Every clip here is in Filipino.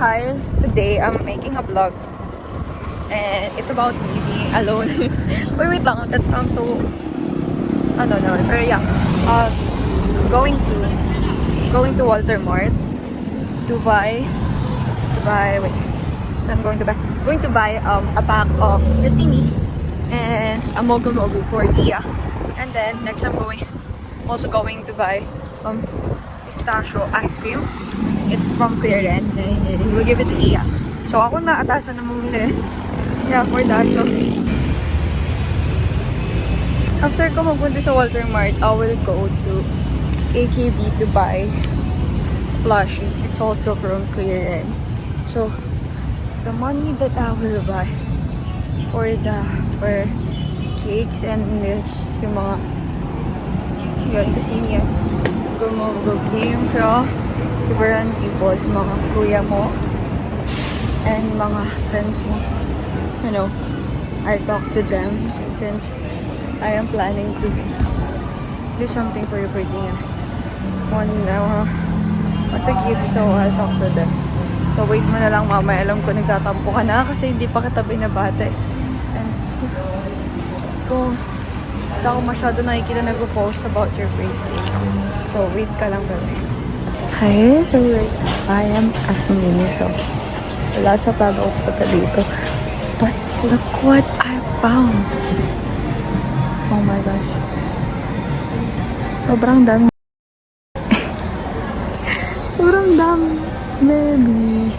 hi. Today I'm making a vlog. And it's about me being alone. Wait lang. That sounds so... I don't know. But yeah. Going to Walter Mart to buy... wait. I'm going to buy a pack of Cassini and a Mogu Mogu for Iya. And then next I'm also going to buy pistachio ice cream. It's from Clearen. We'll give it to Iya. So ako na atasan na bumili. Yeah, for that. So after ko magpunta sa Walter Mart, I will go to AKB to buy plushie. It's also from Clearen. So the money that I will buy for cakes and this yung mga yun kasi niya go came from different people, mga kuya mo and mga friends mo. You know, I talk to them since I am planning to do something for your birthday. Want to give, so I'll talk to them. So wait mo na lang mamaya. Alam ko nagtatampo ka na kasi hindi pa katabi na bata. And kung hindi ako masyado nakikita nag-post about your birthday. So wait ka lang bebe. Hi, so I am at Miniso. Wala sa plano ko pa dito. But look what I found. Oh my gosh. Sobrang dami. Sobrang dami. Baby.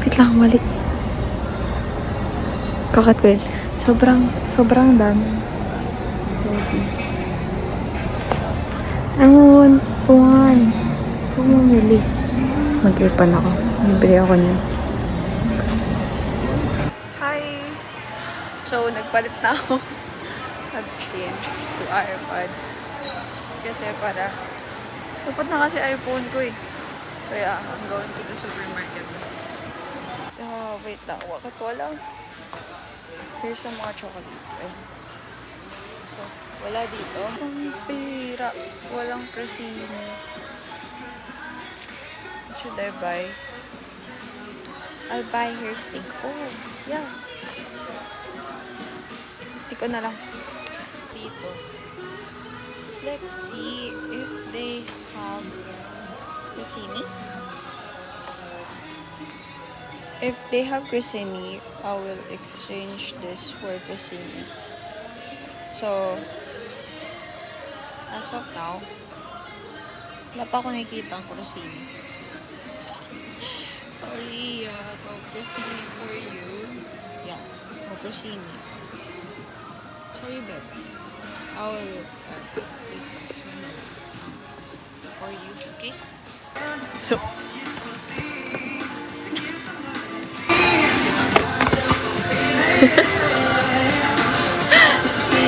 Wait lang, mali. Kakat ko yun. Sobrang dami. Baby. Angon. Tuwan. So, mamili. Mag-ipan ako. Bibili ako niyan. Hi! So, nagpalit na ako. Nag-change to iPad. Kasi para dapat na kasi iPhone ko eh. So yeah, I'm going to the supermarket. Wait lang. Wakit ko lang. Here's some mga chocolates. So, wala dito. Ang pira. Walang Cressini. What should I buy? I'll buy hair stick. Oh, yeah. Stick ko na lang. Dito. Let's see if they have Cressini. If they have Cressini, I will exchange this for Cressini. So, as of now, wala pa ako nakikita ang Cressini. Sorry, no Cressini for you. Yeah, no Cressini. Sorry, babe. I will put this one for you, okay? So,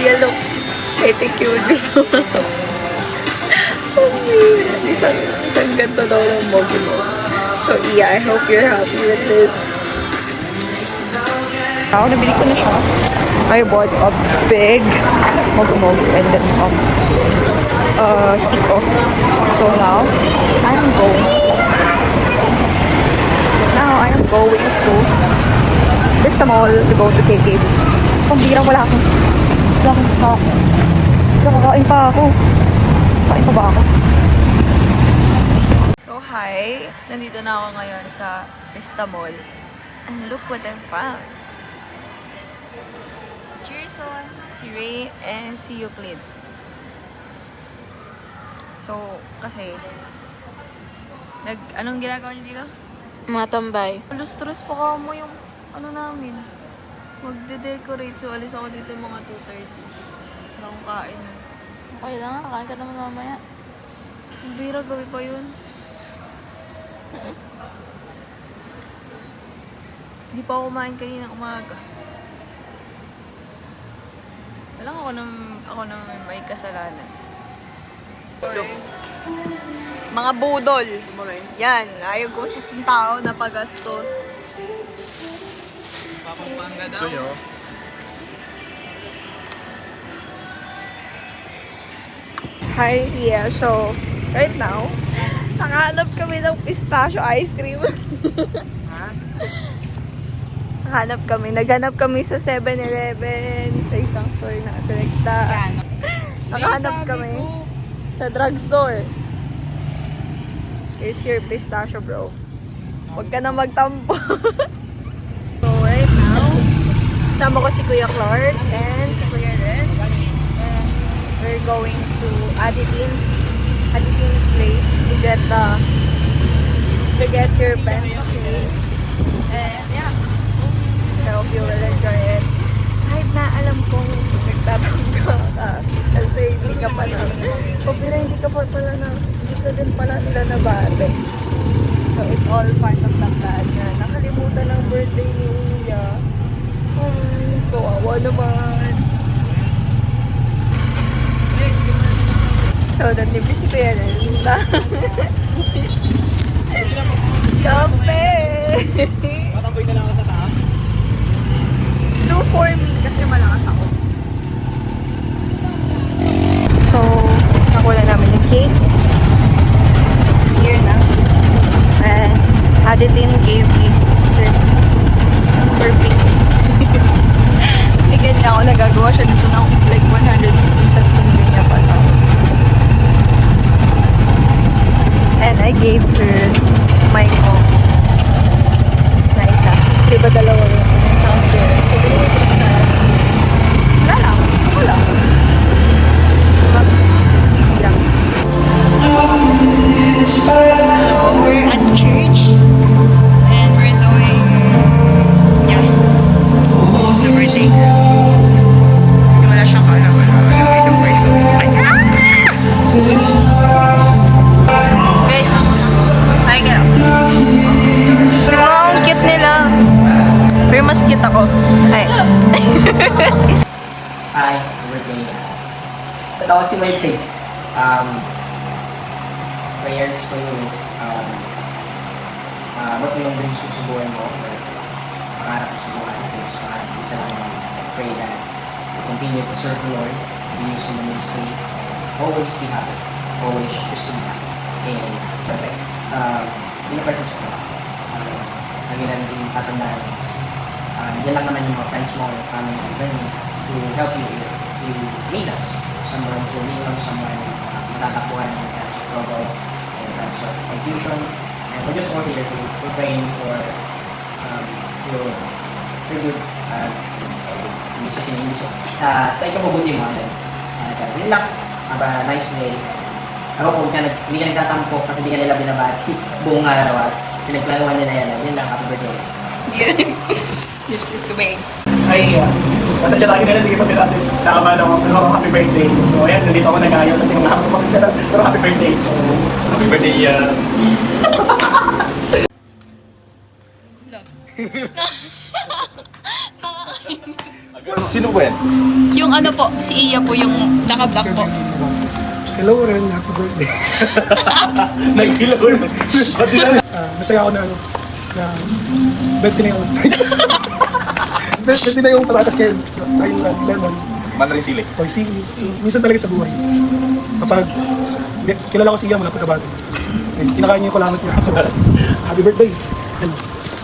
yeah, look. I think you would be so isang ganto daw ng mogi mo. So, yeah, I hope you're happy with this. Ako, nabili ko na siya. I bought a big mogu and then stick off. So now I am going to Vista Mall to go to KKB. Tapos pambirang wala akong kakain pa ako. Kain pa ba ako? So hi! Nandito na ako ngayon sa Vista Mall. And look what I found. Jerson, si Ray, and si Euclid. So, kasi anong ginagawa niyo dito? Matambay. Stress pa ka mo yung namin. Magde-decorate. So, alis ako dito mga 2:30. Wala akong kain nun. Okay lang, kain ka naman mamaya. Ang bira, gabi pa yun. Hindi pa ako kumain kaninang umaga. Walang ako naman may kasalanan. Mga budol. Yan, ayaw ko sa tao na pagastos. Papampanga daw. Suyo. Hi, yeah, so right now Nakahanap kami ng pistachio ice cream. Naghanap kami sa 7-Eleven, sa isang store na Selecta. Nakahanap kami sa drugstore. Here's your pistachio, bro. Huwag ka na magtampo. So right now, sama ko si Kuya Clark and si Kuya Red. And we're going to Aditin's place to get your pen. Okay. And yeah, I hope you will enjoy it. Kahit na alam kong nagtatangka ka kasi hindi ka pa na, pero hindi ka din pala nila nabate. So it's all part of the plan na nakalimutan ng birthday ni Uya. Ay, kawawa naman. So, natipis si Kuya Linda. Kape! Matamboy ka lang ako sa taas. 2 for me kasi malakas ako. So, nakuha namin yung cake. It's here na. And Aditin gave me this perfect. Bigyan niya ako, nagagawa siya nito ng like 160 sa spoon niya pa na. And I gave her my own na isa. Diba dalawa yun? Isang pair. Wala lang. Ako lang. Diba? Easy lang. Hello, we're at church. And we're doing, yeah, the birthday girl. Wala siyang kalaman. May surprise ko. Guys, hi girl. Wow, cute nila. Pero mas cute ako. Hi. Hi, birthday. Ito ako si Maite. Prayers for you is what yung dreams mo sa buhay mo, pangarap mo sa buhay mo. So, isa lang I pray that you continue to serve the Lord, be used in the ministry, always be happy, always pursue that. And perfect. Pinapractice ko. Lagi na rin tatandaan is, yan lang naman yung mga friends mo, your family, and friends to help you if you need us. Someone to lean on, someone matatapuan in terms of trouble, in terms of confusion. And we're just all here to praying for your good, hindi siya sinimisa. Sa ikapabuti mo, yun lang. Have a nice day. Ako kung hindi ka nagtatampo kasi hindi ka nila binabati buong araw at pinagplanuhan nila yan. Yun lang, happy birthday. Just please to bang. Ay, pasensya tayo nila, hindi pa natin nakabala ako, pero happy birthday. So, ayan, nandito ako nag-ayos at yung lahat ko pasensya na, pero happy birthday. So, happy birthday, Sino ba yan? Yung ano po, si Iya po, yung naka-black po. hello Ren, happy birthday. Nag-ilaw yun. Masaya ako na birthday na yun. Birthday na yung patatas kayo, tayo lemon, Mandarin sili. or sili. So, minsan talaga sa buhay. Kapag kilala ko si Iya mula pagkabata, kinakain niyo yung kalamat niya. So, happy birthday. And,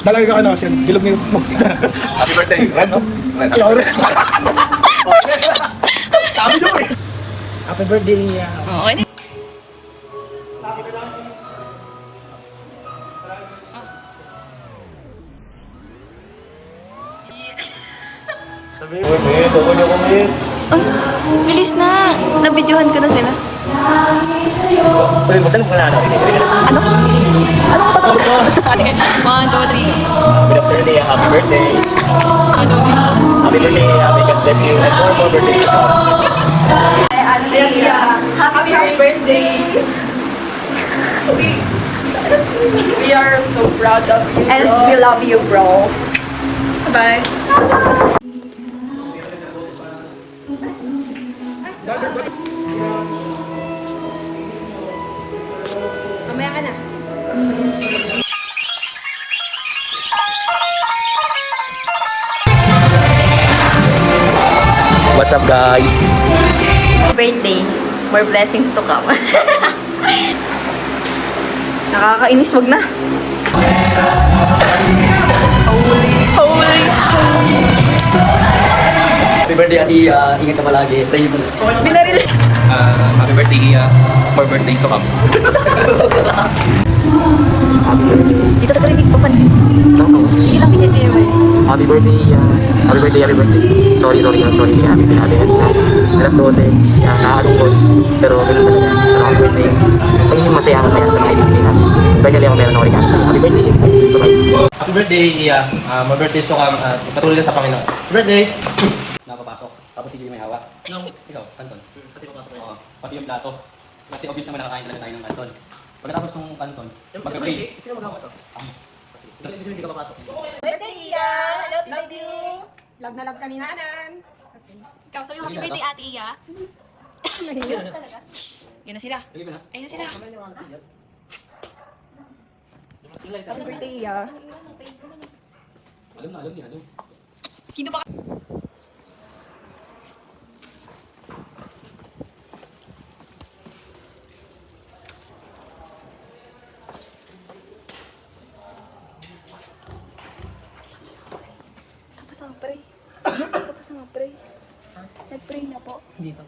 dalaga ka na kasi, bilog na yung Happy birthday. Ren, no? Ren. hello Ren. Sabi niyo eh. Happy birthday niya. Okay. Sabi mo, Mate. Ako niyo ko, Mate. Bilis na! Nabidyohan ko na sila. Uy, magkano pala na? Ano? Ano ba ito? Sige. 1, 2, 3. Good afternoon, happy birthday. 1, 2, 3. Happy birthday, may God bless you. And more birthdays to come. Happy birthday! We are so proud of you, And bro. we love you, bro. Bye. Mamaya ka na. What's up, guys? Birthday. More blessings to come. Nakakainis, wag na. Holy. Happy birthday, Ate. Ingat ka palagi. Pray mo. Binaril. Happy birthday, more birthdays to come. Dito ka rin papansin. Sige lang, hindi mo. Happy birthday, happy birthday, happy birthday. Sorry. Alas 12, nakakalungkot. Pero ganun talaga. Sa happy birthday. Pagiging masaya ako kaya sa mga ibigay natin. Especially ako meron ako regalo sa'yo. Happy birthday. Bye-bye. Happy birthday, Iya. More birthdays to come. Patuloy lang sa Panginoon. Happy birthday! Napapasok. Tapos hindi may hawak. No. Ikaw, Kanton. Kasi papasok kayo. Pati yung plato. Kasi obvious naman nakakain talaga tayo ng Kanton. Pagkatapos ng Kanton, mag-pray. Sino mag-hawak ito? Tapos hindi ka papasok. Birthday, Iya! Love you! Love na love ka ni Nanan. Ikaw, sabi mo, happy birthday, Ate Iya. Yan na sila. Lagi ba na? Ayun na sila. Happy birthday, Iya. Alam niya. Sino ba? Tapos ang pray. Nag-pray na po. Hindi pa.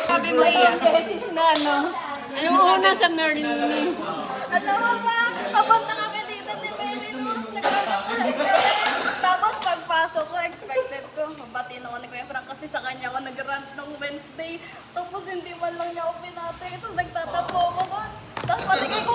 Sabi mo, Iya. Beses na, no? Ano mo sabi? Sa Merlini. Ano ba? Papunta kami dito ni Melinus. Tapos pagpasok ko, expected ko. Mabatiin ako ni Kuya Frank kasi sa kanya ako nag-rant nung Wednesday. Tapos hindi man lang niya ako pinatay. Tapos nagtatapo ako. Tapos patigay ko